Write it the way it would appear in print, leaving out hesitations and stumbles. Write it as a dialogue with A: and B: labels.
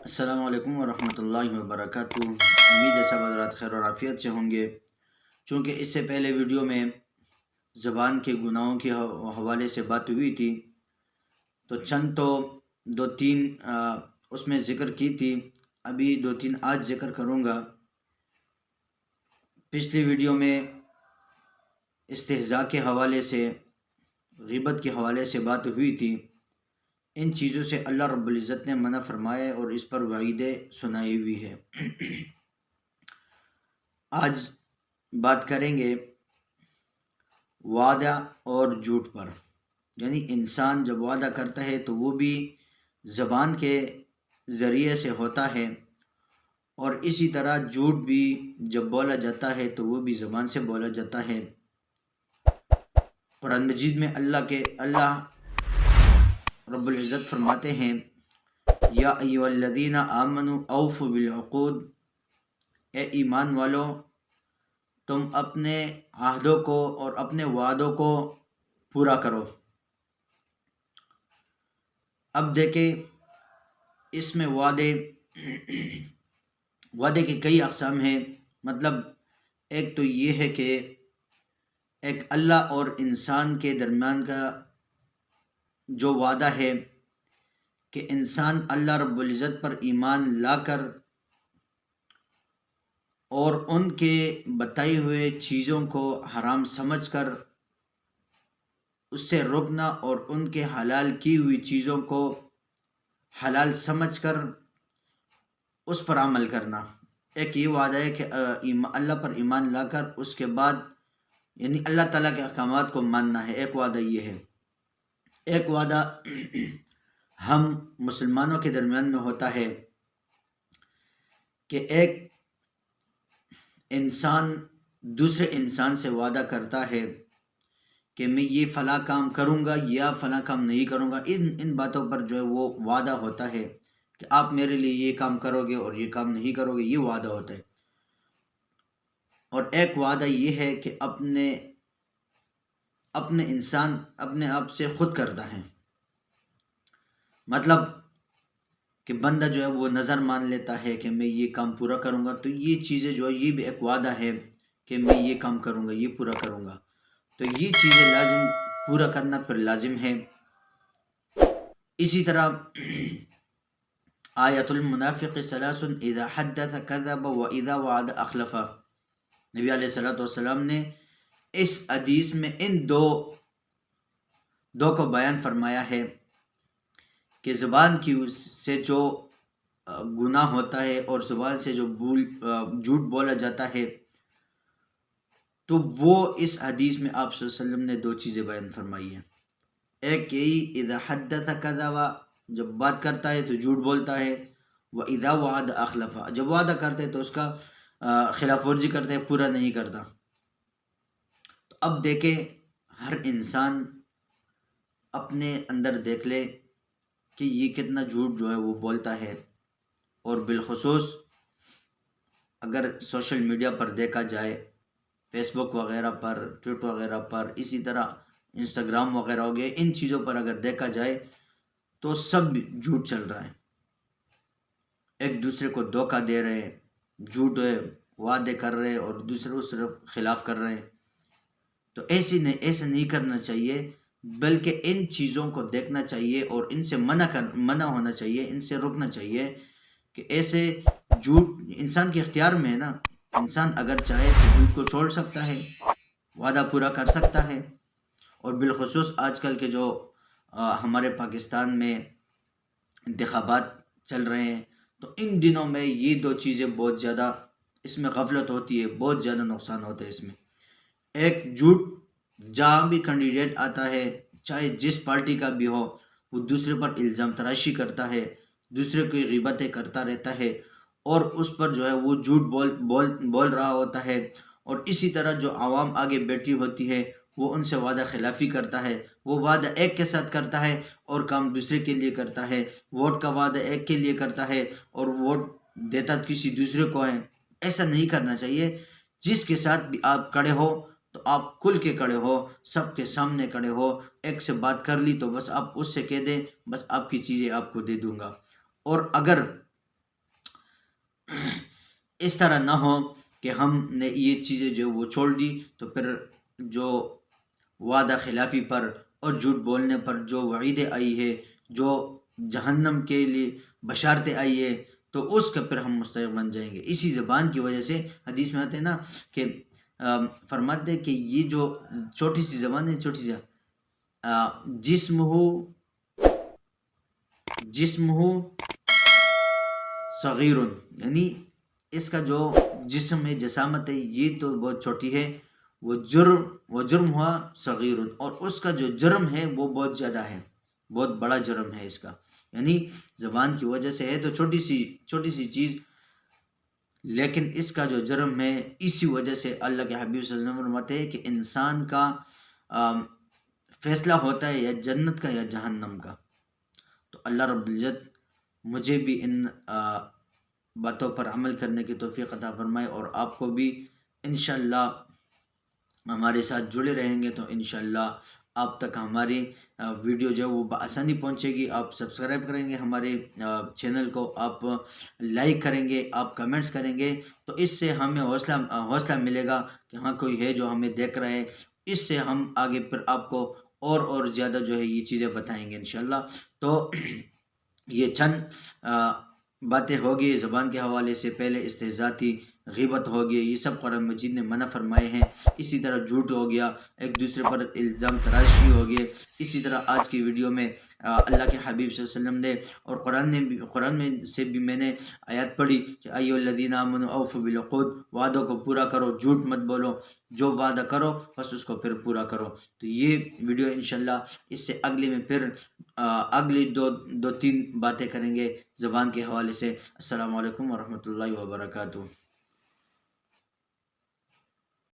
A: السلام علیکم ورحمۃ اللہ وبرکاتہ۔ امید ہے سب حضرات خیر و عافیت سے ہوں گے۔ چونکہ اس سے پہلے ویڈیو میں زبان کے گناہوں کے حوالے سے بات ہوئی تھی، تو چند تو دو تین اس میں ذکر کی تھی، ابھی دو تین آج ذکر کروں گا۔ پچھلی ویڈیو میں استہزاء کے حوالے سے، غیبت کے حوالے سے بات ہوئی تھی۔ ان چیزوں سے اللہ رب العزت نے منع فرمایا ہے اور اس پر وعیدیں سنائی ہوئی ہے۔ آج بات کریں گے وعدہ اور جھوٹ پر، یعنی انسان جب وعدہ کرتا ہے تو وہ بھی زبان کے ذریعے سے ہوتا ہے، اور اسی طرح جھوٹ بھی جب بولا جاتا ہے تو وہ بھی زبان سے بولا جاتا ہے۔ قرآن مجید میں اللہ رب العزت فرماتے ہیں، یا ایھا الذین آمنوا اوفوا بالعقود، اے ایمان والو تم اپنے عہدوں کو اور اپنے وعدوں کو پورا کرو۔ اب دیکھیں اس میں وعدے کی کئی اقسام ہیں۔ مطلب ایک تو یہ ہے کہ ایک اللہ اور انسان کے درمیان کا جو وعدہ ہے کہ انسان اللہ رب العزت پر ایمان لا کر اور ان کے بتائی ہوئے چیزوں کو حرام سمجھ کر اس سے رکنا، اور ان کے حلال کی ہوئی چیزوں کو حلال سمجھ کر اس پر عمل کرنا۔ ایک یہ وعدہ ہے کہ اللہ پر ایمان لا کر اس کے بعد یعنی اللہ تعالیٰ کے احکامات کو ماننا ہے، ایک وعدہ یہ ہے۔ ایک وعدہ ہم مسلمانوں کے درمیان میں ہوتا ہے کہ ایک انسان دوسرے انسان سے وعدہ کرتا ہے کہ میں یہ فلاں کام کروں گا یا فلاں کام نہیں کروں گا۔ ان باتوں پر جو ہے وہ وعدہ ہوتا ہے کہ آپ میرے لیے یہ کام کرو گے اور یہ کام نہیں کرو گے، یہ وعدہ ہوتا ہے۔ اور ایک وعدہ یہ ہے کہ اپنے انسان اپنے آپ سے خود کرتا ہے، مطلب کہ بندہ جو ہے وہ نظر مان لیتا ہے کہ میں یہ کام پورا کروں گا، تو یہ چیزیں جو ہے یہ بھی ایک وعدہ ہے کہ میں یہ کام کروں گا، یہ پورا کروں گا۔ تو یہ چیزیں لازم پورا کرنا پھر لازم ہے۔ اسی طرح آیت المنافق ثلاث اذا حدث كذب واذا وعد اخلف، نبی علیہ الصلوۃ والسلام نے اس حدیث میں ان دو کو بیان فرمایا ہے کہ زبان کی سے جو گناہ ہوتا ہے اور زبان سے جو جھوٹ بولا جاتا ہے، تو وہ اس حدیث میں آپ صلی اللہ علیہ وسلم نے دو چیزیں بیان فرمائی ہیں۔ ایک یہی اذا حدث کذب، جب بات کرتا ہے تو جھوٹ بولتا ہے، واذا وعد اخلف، جب وعدہ کرتا ہے تو اس کا خلاف ورزی کرتا ہے، پورا نہیں کرتا۔ تو اب دیکھیں ہر انسان اپنے اندر دیکھ لے کہ یہ کتنا جھوٹ جو ہے وہ بولتا ہے، اور بالخصوص اگر سوشل میڈیا پر دیکھا جائے، فیس بک وغیرہ پر، ٹویٹر وغیرہ پر، اسی طرح انسٹاگرام وغیرہ ہو گئے، ان چیزوں پر اگر دیکھا جائے تو سب جھوٹ چل رہا ہے، ایک دوسرے کو دھوکہ دے رہے ہیں، جھوٹ وعدے کر رہے ہیں اور دوسرے اس طرف خلاف کر رہے ہیں۔ تو ایسے نہیں کرنا چاہیے، بلکہ ان چیزوں کو دیکھنا چاہیے اور ان سے منع ہونا چاہیے، ان سے رکنا چاہیے کہ ایسے جھوٹ انسان کے اختیار میں ہے نا۔ انسان اگر چاہے تو جھوٹ کو چھوڑ سکتا ہے، وعدہ پورا کر سکتا ہے۔ اور بالخصوص آج کل کے جو ہمارے پاکستان میں انتخابات چل رہے ہیں، تو ان دنوں میں یہ دو چیزیں بہت زیادہ اس میں غفلت ہوتی ہے، بہت زیادہ نقصان ہوتا ہے اس میں۔ ایک جھوٹ، جہاں بھی کینڈیڈیٹ آتا ہے چاہے جس پارٹی کا بھی ہو، وہ دوسرے پر الزام تراشی کرتا ہے، دوسرے کی غیبتیں کرتا رہتا ہے، اور اس پر جو ہے وہ جھوٹ بول رہا ہوتا ہے۔ اور اسی طرح جو عوام آگے بیٹھی ہوتی ہے وہ ان سے وعدہ خلافی کرتا ہے، وہ وعدہ ایک کے ساتھ کرتا ہے اور کام دوسرے کے لیے کرتا ہے، ووٹ کا وعدہ ایک کے لیے کرتا ہے اور ووٹ دیتا کسی دوسرے کو ہے۔ ایسا نہیں کرنا چاہیے۔ جس کے ساتھ بھی آپ کھڑے ہو تو آپ کھل کے کھڑے ہو، سب کے سامنے کھڑے ہو، ایک سے بات کر لی تو بس آپ اس سے کہہ دیں بس آپ کی چیزیں آپ کو دے دوں گا۔ اور اگر اس طرح نہ ہو کہ ہم نے یہ چیزیں جو وہ چھوڑ دی تو پھر جو وعدہ خلافی پر اور جھوٹ بولنے پر جو وعیدیں آئی ہے، جو جہنم کے لیے بشارتیں آئی ہے، تو اس کا پھر ہم مستحق بن جائیں گے۔ اسی زبان کی وجہ سے حدیث میں آتے ہیں نا کہ فرماتے ہیں کہ یہ جو چھوٹی سی زبان ہے، چھوٹی سی جسم ہو صغیر، یعنی اس کا جو جسم ہے، جسامت ہے، یہ تو بہت چھوٹی ہے، وہ جرم ہوا صغیر، اور اس کا جو جرم ہے وہ بہت زیادہ ہے، بہت بڑا جرم ہے اس کا۔ یعنی زبان کی وجہ سے ہے تو چھوٹی سی چیز، لیکن اس کا جو جرم ہے، اسی وجہ سے اللہ کے حبیب صلی اللہ علیہ وسلم فرماتے ہیں کہ انسان کا فیصلہ ہوتا ہے یا جنت کا یا جہنم کا۔ تو اللہ رب العزت مجھے بھی ان باتوں پر عمل کرنے کی توفیق عطا فرمائے، اور آپ کو بھی انشاءاللہ ہمارے ساتھ جڑے رہیں گے تو انشاءاللہ آپ تک ہماری ویڈیو جو ہے وہ بآسانی پہنچے گی۔ آپ سبسکرائب کریں گے ہمارے چینل کو، آپ لائک کریں گے، آپ کمنٹس کریں گے، تو اس سے ہمیں حوصلہ ملے گا کہ ہاں کوئی ہے جو ہمیں دیکھ رہا ہے۔ اس سے ہم آگے پھر آپ کو اور زیادہ جو ہے یہ چیزیں بتائیں گے انشاءاللہ۔ تو یہ چند باتیں ہوگی زبان کے حوالے سے، پہلے استہزاتی، غیبت ہو گئی، یہ سب قرآن مجید نے منع فرمائے ہیں۔ اسی طرح جھوٹ ہو گیا، ایک دوسرے پر الزام تراشی ہو گئے۔ اسی طرح آج کی ویڈیو میں اللہ کے حبیب صلی اللہ علیہ وسلم نے اور قرآن میں سے بھی میں نے آیات پڑھی کہ ایھا الذین آمنوا اوفوا بالعقود، وعدوں کو پورا کرو، جھوٹ مت بولو، جو وعدہ کرو بس اس کو پھر پورا کرو۔ تو یہ ویڈیو انشاءاللہ اس سے اگلے میں پھر اگلی دو تین باتیں کریں گے زبان کے حوالے سے۔ السلام علیکم ورحمۃ اللہ وبرکاتہ۔